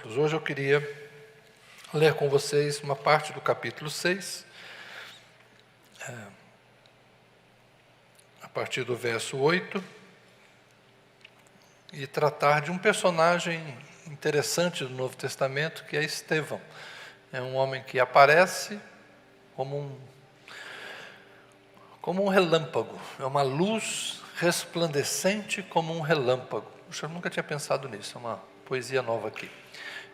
Apóstolos. Hoje eu queria ler com vocês uma parte do capítulo 6, a partir do verso 8, e tratar de um personagem interessante do Novo Testamento, que é Estevão. É um homem que aparece como um relâmpago, é uma luz resplandecente como um relâmpago. Eu nunca tinha pensado nisso, é uma poesia nova aqui.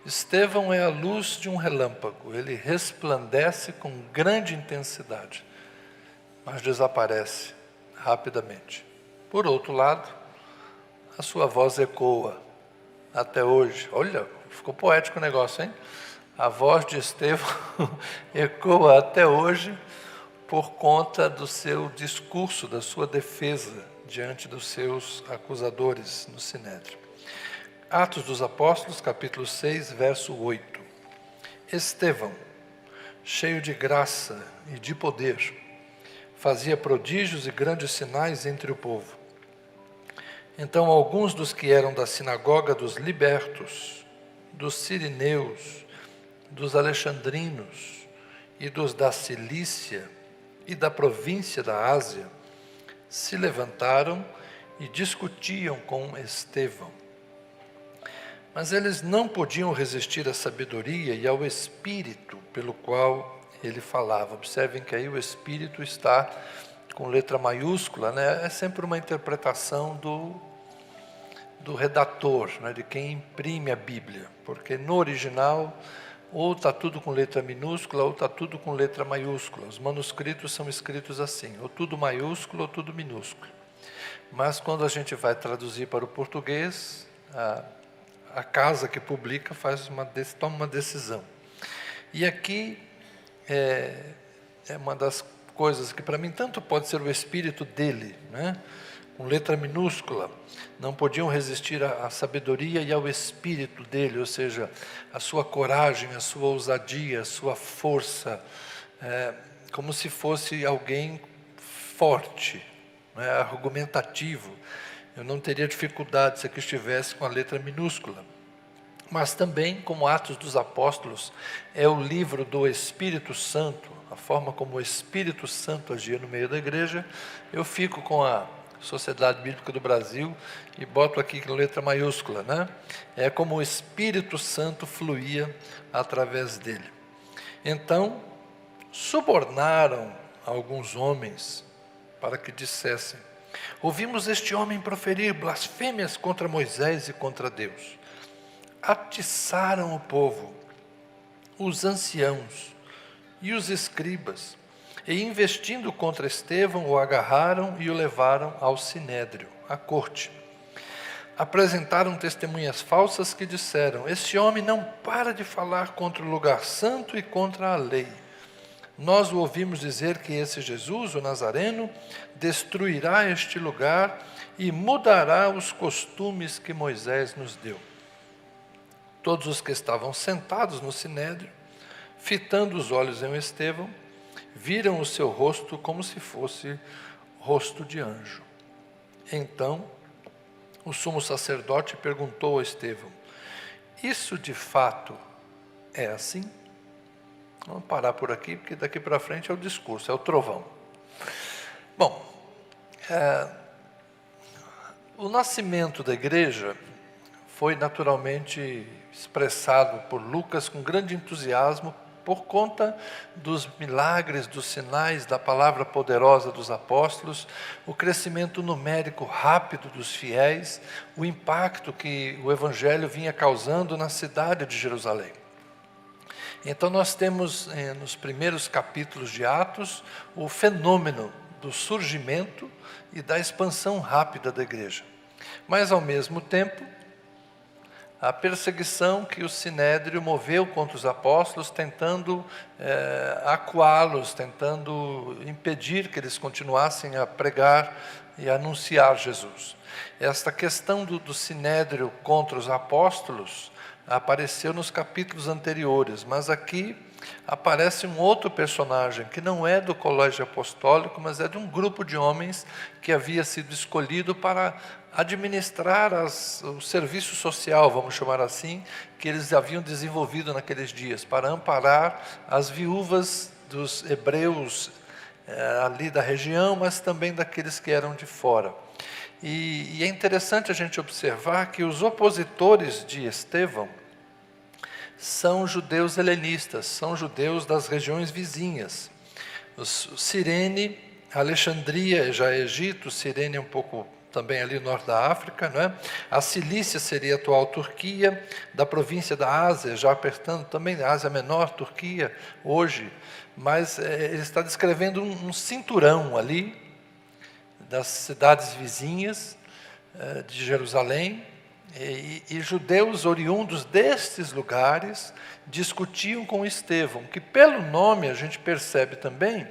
Estevão é a luz de um relâmpago, ele resplandece com grande intensidade, mas desaparece rapidamente. Por outro lado, a sua voz ecoa até hoje. Olha, ficou poético o negócio, hein? A voz de Estevão ecoa até hoje por conta do seu discurso, da sua defesa diante dos seus acusadores no Sinédrio. Atos dos Apóstolos, capítulo 6, verso 8. Estevão, cheio de graça e de poder, fazia prodígios e grandes sinais entre o povo. Então alguns dos que eram da sinagoga dos libertos, dos sirineus, dos alexandrinos e dos da Cilícia e da província da Ásia, se levantaram e discutiam com Estevão. Mas eles não podiam resistir à sabedoria e ao espírito pelo qual ele falava. Observem que aí o espírito está com letra maiúscula, né? É sempre uma interpretação do redator, né? De quem imprime a Bíblia, porque no original ou está tudo com letra minúscula ou está tudo com letra maiúscula. Os manuscritos são escritos assim, ou tudo maiúsculo ou tudo minúsculo. Mas quando a gente vai traduzir para o português, a casa que publica toma uma decisão. E aqui é uma das coisas que para mim tanto pode ser o espírito dele, né? Com letra minúscula, não podiam resistir à sabedoria e ao espírito dele, ou seja, a sua coragem, a sua ousadia, a sua força, como se fosse alguém forte, né? Argumentativo. Eu não teria dificuldade se aqui estivesse com a letra minúscula. Mas também, como Atos dos Apóstolos, é o livro do Espírito Santo, a forma como o Espírito Santo agia no meio da igreja, eu fico com a Sociedade Bíblica do Brasil e boto aqui com letra maiúscula, né? É como o Espírito Santo fluía através dele. Então, subornaram alguns homens para que dissessem: ouvimos este homem proferir blasfêmias contra Moisés e contra Deus. Atiçaram o povo, os anciãos e os escribas, e investindo contra Estevão, o agarraram e o levaram ao Sinédrio, à corte. Apresentaram testemunhas falsas que disseram: este homem não para de falar contra o lugar santo e contra a lei. Nós o ouvimos dizer que esse Jesus, o Nazareno, destruirá este lugar e mudará os costumes que Moisés nos deu. Todos os que estavam sentados no Sinédrio, fitando os olhos em Estevão, viram o seu rosto como se fosse rosto de anjo. Então, o sumo sacerdote perguntou a Estevão: isso de fato é assim? Vamos parar por aqui, porque daqui para frente é o discurso, é o trovão. Bom, o nascimento da igreja foi naturalmente expressado por Lucas com grande entusiasmo por conta dos milagres, dos sinais, da palavra poderosa dos apóstolos, o crescimento numérico rápido dos fiéis, o impacto que o evangelho vinha causando na cidade de Jerusalém. Então nós temos nos primeiros capítulos de Atos o fenômeno do surgimento e da expansão rápida da igreja. Mas ao mesmo tempo, a perseguição que o Sinédrio moveu contra os apóstolos, tentando acuá-los, tentando impedir que eles continuassem a pregar e a anunciar Jesus. Esta questão do Sinédrio contra os apóstolos apareceu nos capítulos anteriores, mas aqui aparece um outro personagem, que não é do colégio apostólico, mas é de um grupo de homens que havia sido escolhido para administrar o serviço social, vamos chamar assim, que eles haviam desenvolvido naqueles dias, para amparar as viúvas dos hebreus ali da região, mas também daqueles que eram de fora. E é interessante a gente observar que os opositores de Estevão são judeus helenistas, são judeus das regiões vizinhos. Cirene, Alexandria já é Egito, Cirene é um pouco também ali no norte da África, não é? A Cilícia seria a atual Turquia, da província da Ásia, já apertando também a Ásia Menor, Turquia, hoje, mas ele está descrevendo um cinturão ali, das cidades vizinhas de Jerusalém, e judeus oriundos destes lugares discutiam com Estevão, que pelo nome a gente percebe também,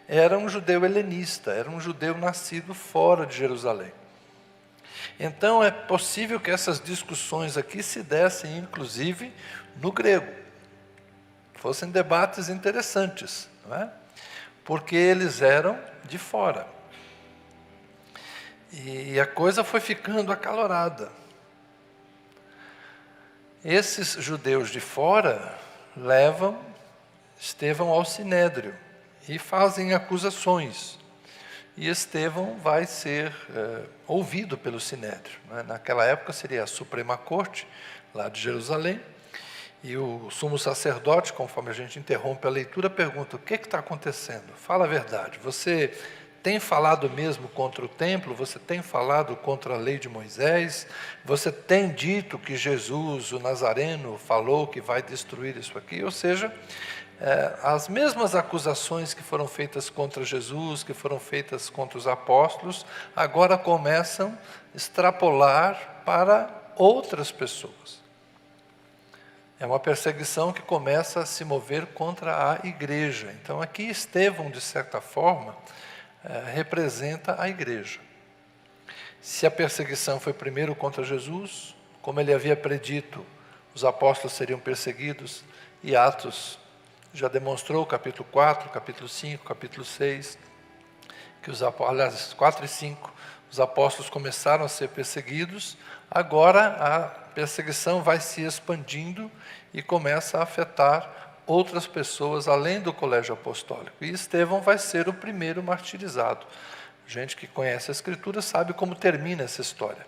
era um judeu helenista, era um judeu nascido fora de Jerusalém. Então é possível que essas discussões aqui se dessem inclusive no grego, fossem debates interessantes, não é? Porque eles eram de fora. E a coisa foi ficando acalorada. Esses judeus de fora levam Estevão ao Sinédrio e fazem acusações. E Estevão vai ser ouvido pelo Sinédrio, né? Naquela época seria a Suprema Corte, lá de Jerusalém, e o sumo sacerdote, conforme a gente interrompe a leitura, pergunta: o que está acontecendo? Fala a verdade, você tem falado mesmo contra o templo? Você tem falado contra a lei de Moisés? Você tem dito que Jesus, o Nazareno, falou que vai destruir isso aqui? Ou seja, as mesmas acusações que foram feitas contra Jesus, que foram feitas contra os apóstolos, agora começam a extrapolar para outras pessoas. É uma perseguição que começa a se mover contra a igreja. Então aqui Estevão, de certa forma, representa a igreja. Se a perseguição foi primeiro contra Jesus, como ele havia predito, os apóstolos seriam perseguidos, e Atos já demonstrou, capítulo 4, capítulo 5, capítulo 6, que aliás, 4 e 5, os apóstolos começaram a ser perseguidos, agora a perseguição vai se expandindo e começa a afetar outras pessoas além do colégio apostólico. E Estevão vai ser o primeiro martirizado. Gente que conhece a Escritura sabe como termina essa história.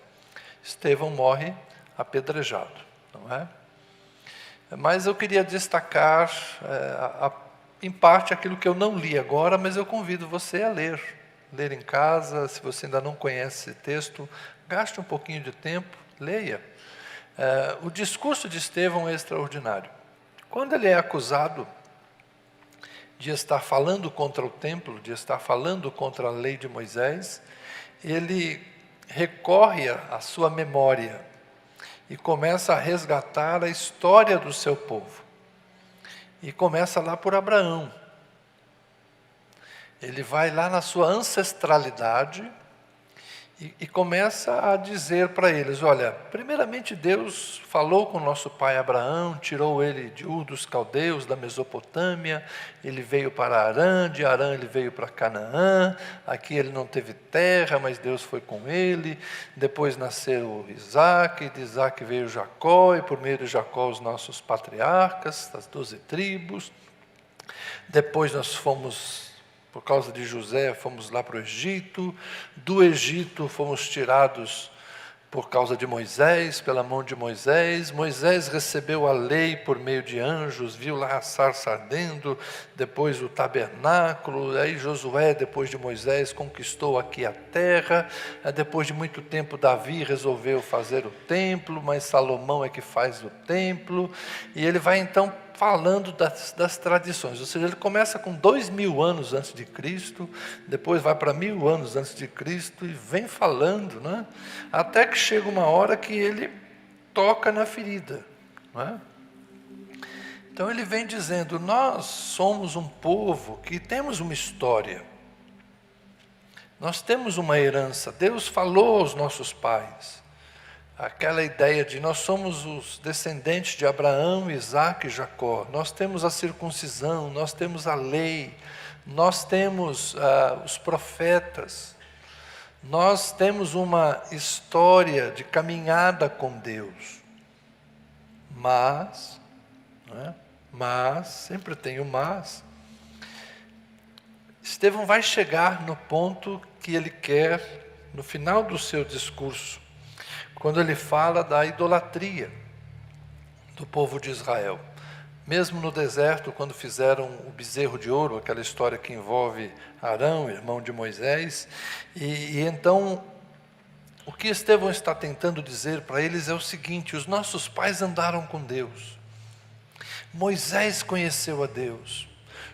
Estevão morre apedrejado, não é? Mas eu queria destacar, em parte, aquilo que eu não li agora, mas eu convido você a ler. Ler em casa, se você ainda não conhece esse texto, gaste um pouquinho de tempo, leia. O discurso de Estevão é extraordinário. Quando ele é acusado de estar falando contra o templo, de estar falando contra a lei de Moisés, ele recorre à sua memória e começa a resgatar a história do seu povo. E começa lá por Abraão. Ele vai lá na sua ancestralidade e começa a dizer para eles: olha, primeiramente Deus falou com nosso pai Abraão, tirou ele de Ur dos Caldeus, da Mesopotâmia, ele veio para Harã, de Harã ele veio para Canaã, aqui ele não teve terra, mas Deus foi com ele, depois nasceu Isaac, de Isaac veio Jacó, e por meio de Jacó os nossos patriarcas, das 12 tribos, depois nós fomos... Por causa de José, fomos lá para o Egito. Do Egito, fomos tirados por causa de Moisés, pela mão de Moisés. Moisés recebeu a lei por meio de anjos, viu lá a sarça ardendo, depois o tabernáculo. Aí Josué, depois de Moisés, conquistou aqui a terra. Depois de muito tempo, Davi resolveu fazer o templo, mas Salomão é que faz o templo. E ele vai então falando das tradições, ou seja, ele começa com 2000 anos antes de Cristo, depois vai para 1000 anos antes de Cristo e vem falando, né? Até que chega uma hora que ele toca na ferida, não é? Então ele vem dizendo: nós somos um povo que temos uma história, nós temos uma herança, Deus falou aos nossos pais, aquela ideia de nós somos os descendentes de Abraão, Isaque e Jacó. Nós temos a circuncisão, nós temos a lei, nós temos os profetas, nós temos uma história de caminhada com Deus. Mas, sempre tem o mas, Estevão vai chegar no ponto que ele quer, no final do seu discurso, quando ele fala da idolatria do povo de Israel. Mesmo no deserto, quando fizeram o bezerro de ouro, aquela história que envolve Arão, irmão de Moisés, e então o que Estevão está tentando dizer para eles é o seguinte: os nossos pais andaram com Deus, Moisés conheceu a Deus,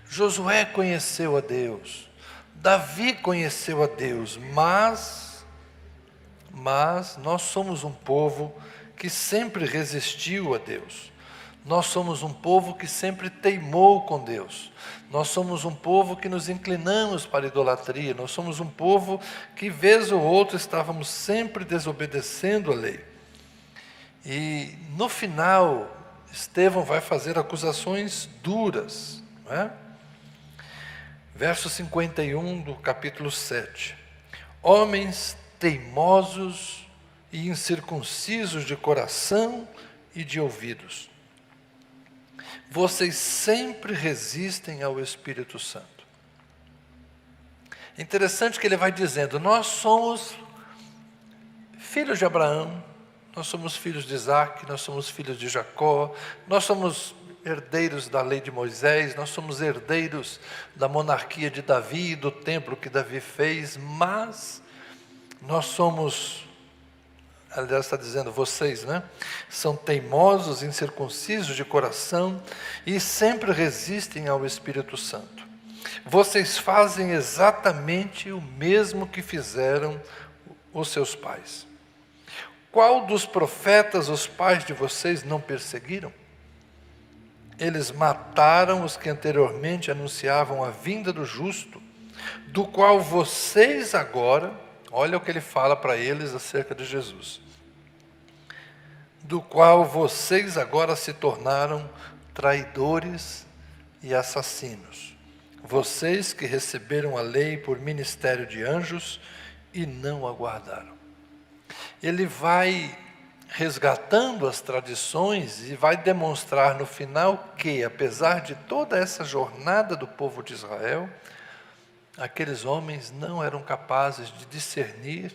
Josué conheceu a Deus, Davi conheceu a Deus, mas nós somos um povo que sempre resistiu a Deus. Nós somos um povo que sempre teimou com Deus. Nós somos um povo que nos inclinamos para a idolatria. Nós somos um povo que, vez ou outra, estávamos sempre desobedecendo a lei. E, no final, Estevão vai fazer acusações duras, não é? Verso 51 do capítulo 7. Homens teimosos e incircuncisos de coração e de ouvidos, vocês sempre resistem ao Espírito Santo. É interessante que ele vai dizendo: nós somos filhos de Abraão, nós somos filhos de Isaque, nós somos filhos de Jacó, nós somos herdeiros da lei de Moisés, nós somos herdeiros da monarquia de Davi e do templo que Davi fez, mas nós somos, aliás está dizendo vocês, são teimosos, incircuncisos de coração e sempre resistem ao Espírito Santo. Vocês fazem exatamente o mesmo que fizeram os seus pais. Qual dos profetas os pais de vocês não perseguiram? Eles mataram os que anteriormente anunciavam a vinda do justo, do qual vocês agora, olha o que ele fala para eles acerca de Jesus, do qual vocês agora se tornaram traidores e assassinos. Vocês que receberam a lei por ministério de anjos e não a guardaram. Ele vai resgatando as tradições e vai demonstrar no final que, apesar de toda essa jornada do povo de Israel, aqueles homens não eram capazes de discernir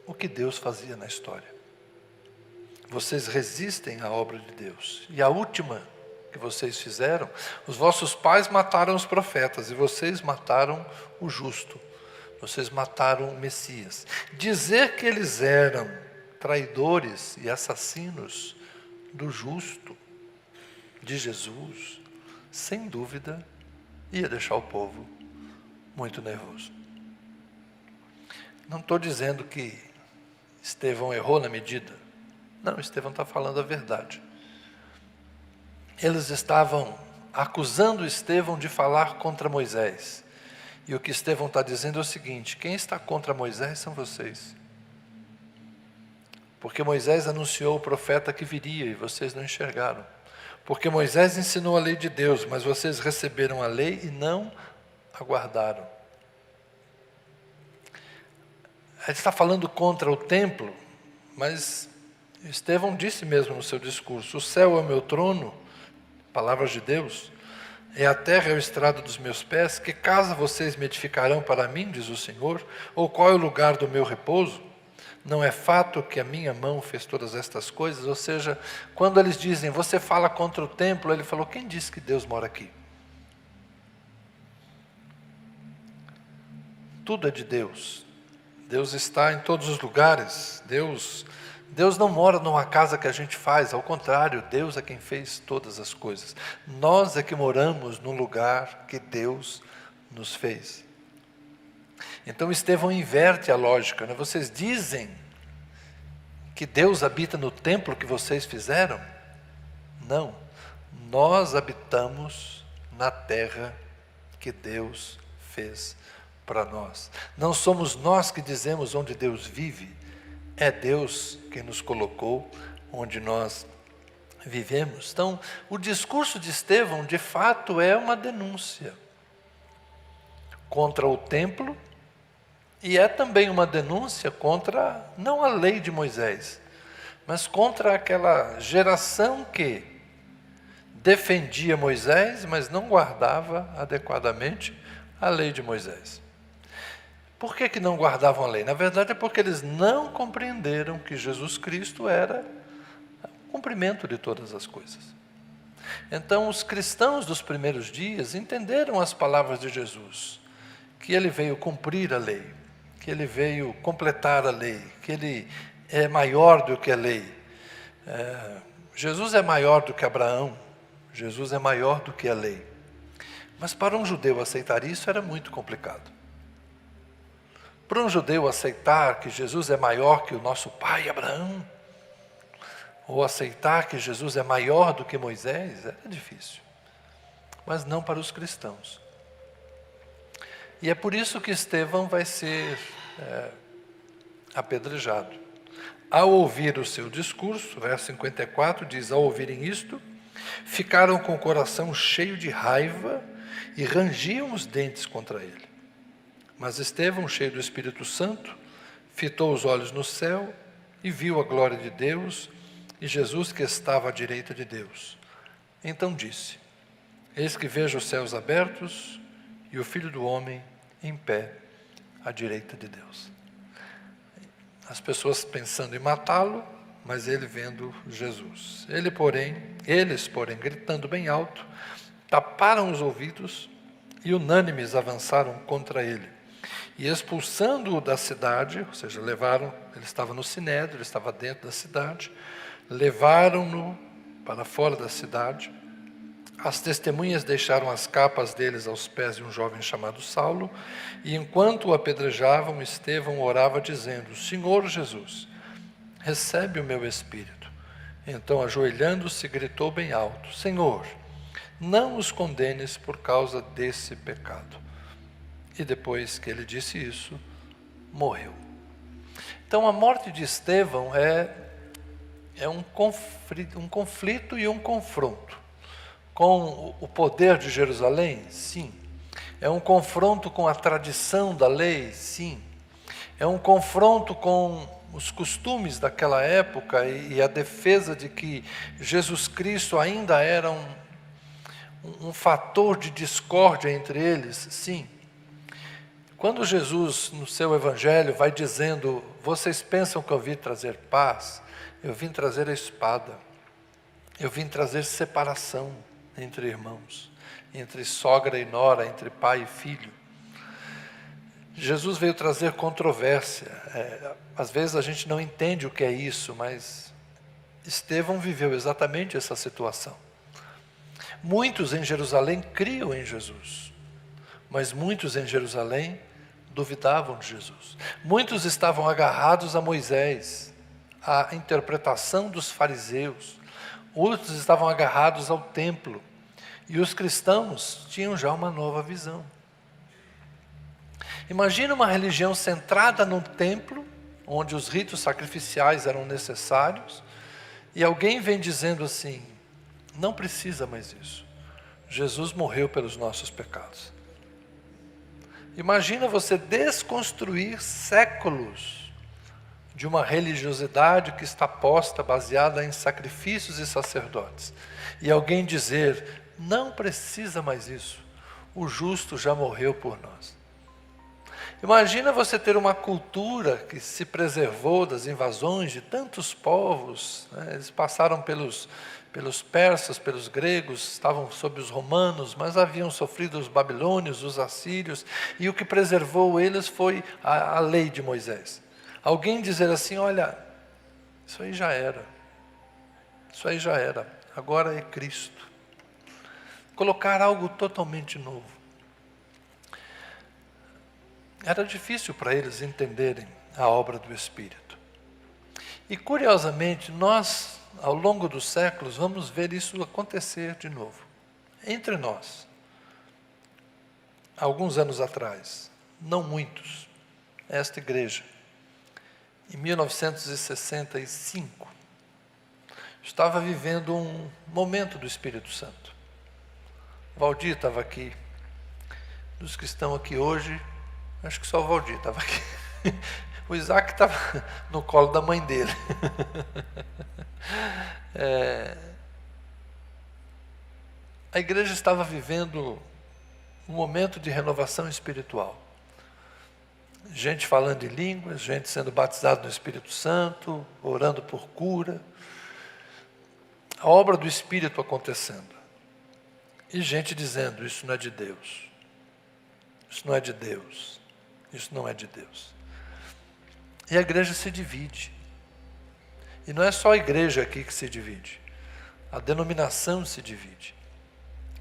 o que Deus fazia na história. Vocês resistem à obra de Deus. E a última que vocês fizeram, os vossos pais mataram os profetas e vocês mataram o justo. Vocês mataram o Messias. Dizer que eles eram traidores e assassinos do justo, de Jesus, sem dúvida, ia deixar o povo muito nervoso. Não estou dizendo que Estevão errou na medida. Não, Estevão está falando a verdade. Eles estavam acusando Estevão de falar contra Moisés. E o que Estevão está dizendo é o seguinte: quem está contra Moisés são vocês. Porque Moisés anunciou o profeta que viria e vocês não enxergaram. Porque Moisés ensinou a lei de Deus, mas vocês receberam a lei e não a guardaram. Ele está falando contra o templo, mas Estevão disse mesmo no seu discurso: o céu é o meu trono, palavras de Deus, e a terra é o estrado dos meus pés. Que casa vocês me edificarão para mim, diz o Senhor? Ou qual é o lugar do meu repouso? Não é fato que a minha mão fez todas estas coisas? Ou seja, quando eles dizem, você fala contra o templo, ele falou, quem disse que Deus mora aqui? Tudo é de Deus. Deus está em todos os lugares. Deus não mora numa casa que a gente faz, ao contrário, Deus é quem fez todas as coisas. Nós é que moramos no lugar que Deus nos fez. Então Estevão inverte a lógica, Vocês dizem que Deus habita no templo que vocês fizeram? Não, nós habitamos na terra que Deus fez para nós. Não somos nós que dizemos onde Deus vive, é Deus quem nos colocou onde nós vivemos. Então, o discurso de Estevão, de fato, é uma denúncia contra o templo e é também uma denúncia contra, não a lei de Moisés, mas contra aquela geração que defendia Moisés, mas não guardava adequadamente a lei de Moisés. Por que não guardavam a lei? Na verdade é porque eles não compreenderam que Jesus Cristo era o cumprimento de todas as coisas. Então os cristãos dos primeiros dias entenderam as palavras de Jesus, que ele veio cumprir a lei, que ele veio completar a lei, que ele é maior do que a lei. Jesus é maior do que Abraão, Jesus é maior do que a lei. Mas para um judeu aceitar isso era muito complicado. Para um judeu aceitar que Jesus é maior que o nosso pai Abraão, ou aceitar que Jesus é maior do que Moisés, era difícil. Mas não para os cristãos. E é por isso que Estevão vai ser apedrejado. Ao ouvir o seu discurso, verso 54 diz: ao ouvirem isto, ficaram com o coração cheio de raiva e rangiam os dentes contra ele. Mas Estevão, cheio do Espírito Santo, fitou os olhos no céu e viu a glória de Deus e Jesus que estava à direita de Deus. Então disse: eis que vejo os céus abertos e o Filho do Homem em pé à direita de Deus. As pessoas pensando em matá-lo, mas ele vendo Jesus. Eles, porém, gritando bem alto, taparam os ouvidos e unânimes avançaram contra ele. E expulsando-o da cidade, ou seja, ele estava no Sinédrio, ele estava dentro da cidade, levaram-no para fora da cidade. As testemunhas deixaram as capas deles aos pés de um jovem chamado Saulo, e enquanto o apedrejavam, Estevão orava dizendo: Senhor Jesus, recebe o meu espírito. Então, ajoelhando-se, gritou bem alto: Senhor, não os condenes por causa desse pecado. E depois que ele disse isso, morreu. Então a morte de Estevão é um conflito e um confronto com o poder de Jerusalém? Sim. É um confronto com a tradição da lei? Sim. É um confronto com os costumes daquela época e a defesa de que Jesus Cristo ainda era um fator de discórdia entre eles? Sim. Quando Jesus, no seu evangelho, vai dizendo: vocês pensam que eu vim trazer paz? Eu vim trazer a espada. Eu vim trazer separação entre irmãos, entre sogra e nora, entre pai e filho. Jesus veio trazer controvérsia. Às vezes a gente não entende o que é isso, mas Estevão viveu exatamente essa situação. Muitos em Jerusalém criam em Jesus, mas muitos em Jerusalém duvidavam de Jesus. Muitos estavam agarrados a Moisés, à interpretação dos fariseus. Outros estavam agarrados ao templo. E os cristãos tinham já uma nova visão. Imagina uma religião centrada no templo, onde os ritos sacrificiais eram necessários, e alguém vem dizendo assim: não precisa mais isso. Jesus morreu pelos nossos pecados. Imagina você desconstruir séculos de uma religiosidade que está posta, baseada em sacrifícios e sacerdotes. E alguém dizer: não precisa mais isso, o justo já morreu por nós. Imagina você ter uma cultura que se preservou das invasões de tantos povos, né? Eles passaram pelos persas, pelos gregos, estavam sob os romanos, mas haviam sofrido os babilônios, os assírios, e o que preservou eles foi a lei de Moisés. Alguém dizer assim: olha, isso aí já era, agora é Cristo. Colocar algo totalmente novo. Era difícil para eles entenderem a obra do Espírito. E curiosamente, nós, ao longo dos séculos, vamos ver isso acontecer de novo. Entre nós. Alguns anos atrás, não muitos, esta igreja em 1965, estava vivendo um momento do Espírito Santo. Valdir estava aqui. Dos que estão aqui hoje, acho que só o Valdir estava aqui. O Isaac estava no colo da mãe dele. A igreja estava vivendo um momento de renovação espiritual. Gente falando em línguas, gente sendo batizada no Espírito Santo, orando por cura. A obra do Espírito acontecendo. E gente dizendo, isso não é de Deus. Isso não é de Deus. Isso não é de Deus. E a igreja se divide. E não é só a igreja aqui que se divide. A denominação se divide.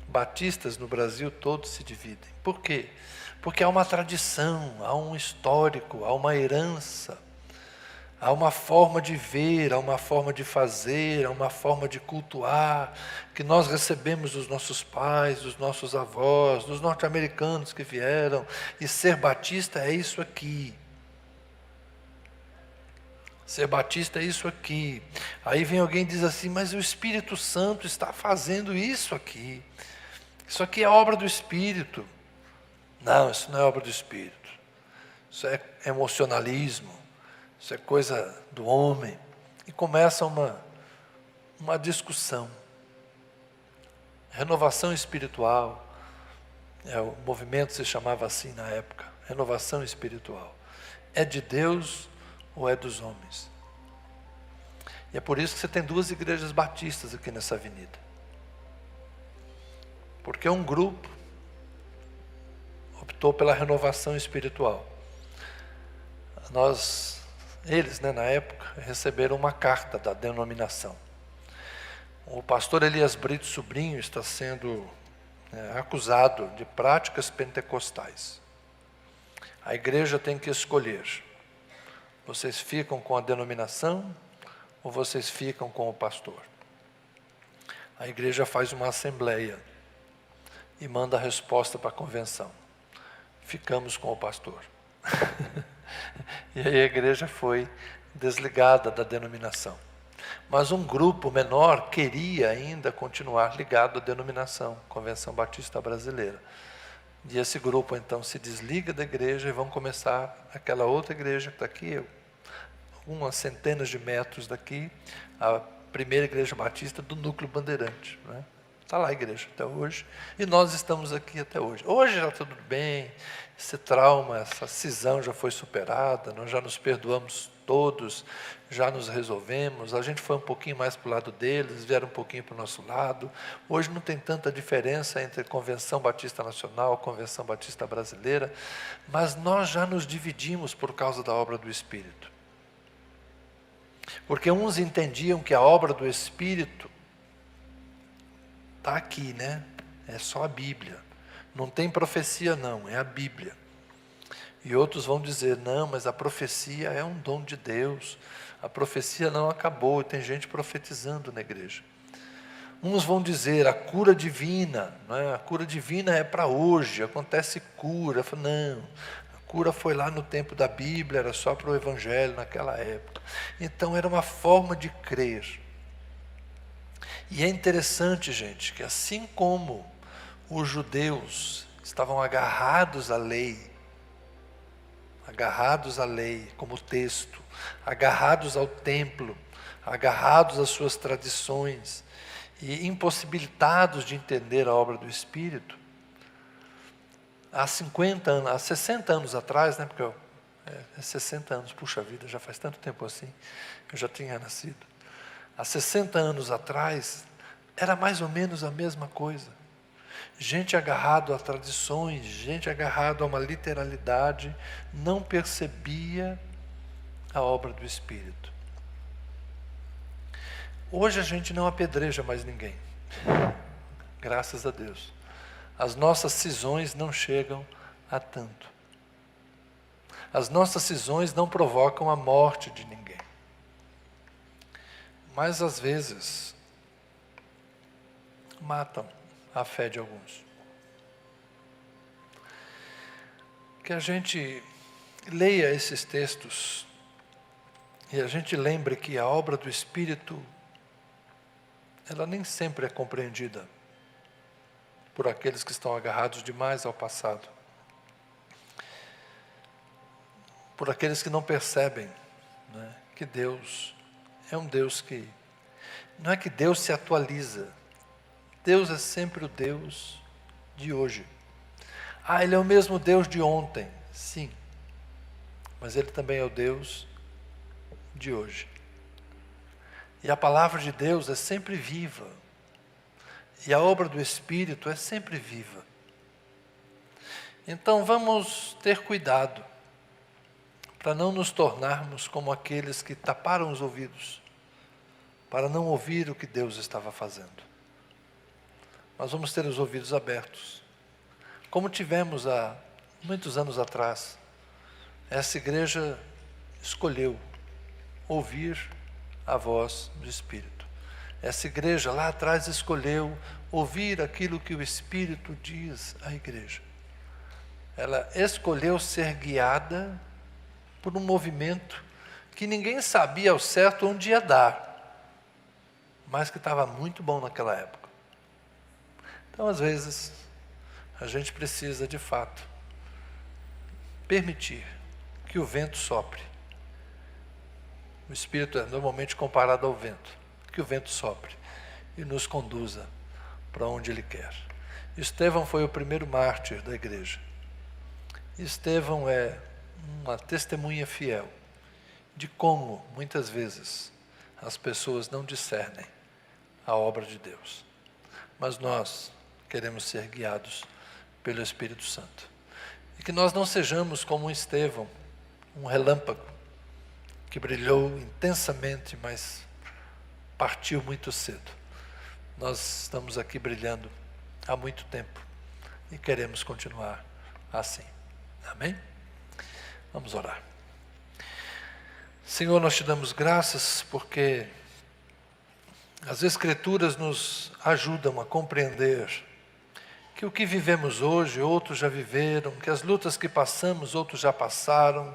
Batistas no Brasil todos se dividem. Por quê? Porque há uma tradição, há um histórico, há uma herança, há uma forma de ver, há uma forma de fazer, há uma forma de cultuar, que nós recebemos dos nossos pais, dos nossos avós, dos norte-americanos que vieram, e ser batista é isso aqui. Ser batista é isso aqui. Aí vem alguém e diz assim, mas o Espírito Santo está fazendo isso aqui. Isso aqui é obra do Espírito. Não, isso não é obra do Espírito. Isso é emocionalismo. Isso é coisa do homem. E começa uma discussão. Renovação espiritual. O movimento se chamava assim na época. Renovação espiritual. É de Deus ou é dos homens? E é por isso que você tem 2 igrejas batistas aqui nessa avenida. Porque um grupo optou pela renovação espiritual. Eles, na época, receberam uma carta da denominação. O pastor Elias Brito Sobrinho está sendo acusado de práticas pentecostais. A igreja tem que escolher. Vocês ficam com a denominação ou vocês ficam com o pastor? A igreja faz uma assembleia e manda a resposta para a convenção. Ficamos com o pastor. E aí a igreja foi desligada da denominação. Mas um grupo menor queria ainda continuar ligado à denominação, Convenção Batista Brasileira. E esse grupo então se desliga da igreja e vão começar aquela outra igreja que está aqui, umas centenas de metros daqui, a primeira igreja batista do Núcleo Bandeirante, né? Está lá a igreja até hoje, e nós estamos aqui até hoje. Hoje já está tudo bem, esse trauma, essa cisão já foi superada, nós já nos perdoamos todos, já nos resolvemos, a gente foi um pouquinho mais para o lado deles, vieram um pouquinho para o nosso lado. Hoje não tem tanta diferença entre Convenção Batista Nacional, Convenção Batista Brasileira, mas nós já nos dividimos por causa da obra do Espírito. Porque uns entendiam que a obra do Espírito está aqui, né? É só a Bíblia. Não tem profecia não, é a Bíblia. E outros vão dizer, não, mas a profecia é um dom de Deus. A profecia não acabou, tem gente profetizando na igreja. Uns vão dizer, a cura divina, né? A cura divina é para hoje, acontece cura. Não, a cura foi lá no tempo da Bíblia, era só para o Evangelho naquela época. Então era uma forma de crer. E é interessante, gente, que assim como os judeus estavam agarrados à lei, como texto, agarrados ao templo, agarrados às suas tradições e impossibilitados de entender a obra do Espírito, há 50 anos, há 60 anos atrás, né, porque 60 anos, puxa vida, já faz tanto tempo assim, eu já tinha nascido. Há 60 anos atrás, era mais ou menos a mesma coisa. Gente agarrado a tradições, gente agarrado a uma literalidade, não percebia a obra do Espírito. Hoje a gente não apedreja mais ninguém, graças a Deus. As nossas cisões não chegam a tanto. As nossas cisões não provocam a morte de ninguém. Mas às vezes matam a fé de alguns. Que a gente leia esses textos E a gente lembre que a obra do Espírito, ela nem sempre é compreendida por aqueles que estão agarrados demais ao passado. Por aqueles que não percebem, né, que Deus é um Deus que... Não é que Deus se atualiza. Deus é sempre o Deus de hoje. Ele é o mesmo Deus de ontem. Sim. Mas Ele também é o Deus de hoje. E a palavra de Deus é sempre viva. E a obra do Espírito é sempre viva. Então vamos ter cuidado para não nos tornarmos como aqueles que taparam os ouvidos, para não ouvir o que Deus estava fazendo. Nós vamos ter os ouvidos abertos, como tivemos há muitos anos atrás. Essa igreja escolheu ouvir a voz do Espírito. Essa igreja lá atrás escolheu ouvir aquilo que o Espírito diz à igreja. Ela escolheu ser guiada por um movimento que ninguém sabia ao certo onde ia dar, mas que estava muito bom naquela época. Então, às vezes, a gente precisa, de fato, permitir que o vento sopre. O Espírito é normalmente comparado ao vento. Que o vento sopre e nos conduza para onde Ele quer. Estevão foi o primeiro mártir da igreja. Estevão é uma testemunha fiel de como, muitas vezes, as pessoas não discernem a obra de Deus. Mas nós queremos ser guiados pelo Espírito Santo. E que nós não sejamos como um Estevão, um relâmpago, que brilhou intensamente, mas partiu muito cedo. Nós estamos aqui brilhando há muito tempo e queremos continuar assim. Amém? Vamos orar. Senhor, nós te damos graças porque as Escrituras nos ajudam a compreender que o que vivemos hoje, outros já viveram, que as lutas que passamos, outros já passaram,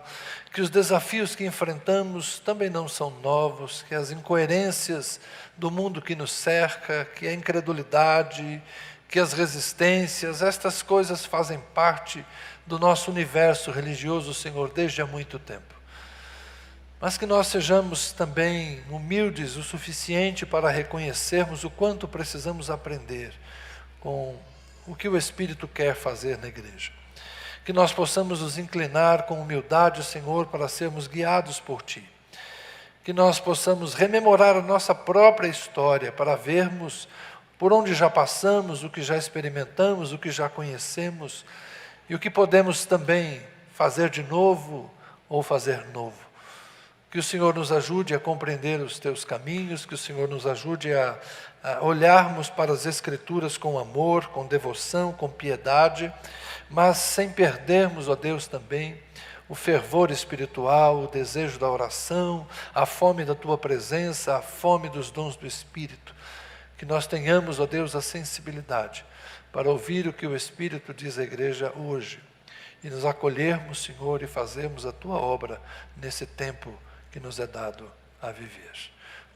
que os desafios que enfrentamos também não são novos, que as incoerências do mundo que nos cerca, que a incredulidade, que as resistências, estas coisas fazem parte do nosso universo religioso, Senhor, desde há muito tempo. Mas que nós sejamos também humildes o suficiente para reconhecermos o quanto precisamos aprender com o que o Espírito quer fazer na igreja. Que nós possamos nos inclinar com humildade, Senhor, para sermos guiados por Ti. Que nós possamos rememorar a nossa própria história, para vermos por onde já passamos, o que já experimentamos, o que já conhecemos, e o que podemos também fazer de novo ou fazer novo. Que o Senhor nos ajude a compreender os Teus caminhos, que o Senhor nos ajude a olharmos para as Escrituras com amor, com devoção, com piedade, mas sem perdermos, ó Deus, também o fervor espiritual, o desejo da oração, a fome da Tua presença, a fome dos dons do Espírito. Que nós tenhamos, ó Deus, a sensibilidade para ouvir o que o Espírito diz à igreja hoje e nos acolhermos, Senhor, e fazermos a Tua obra nesse tempo que nos é dado a viver.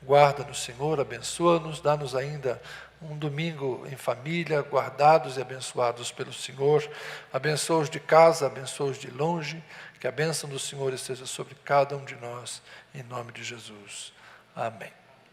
Guarda-nos, Senhor, abençoa-nos, dá-nos ainda um domingo em família, guardados e abençoados pelo Senhor. Abençoa-os de casa, abençoa-os de longe, que a bênção do Senhor esteja sobre cada um de nós, em nome de Jesus. Amém.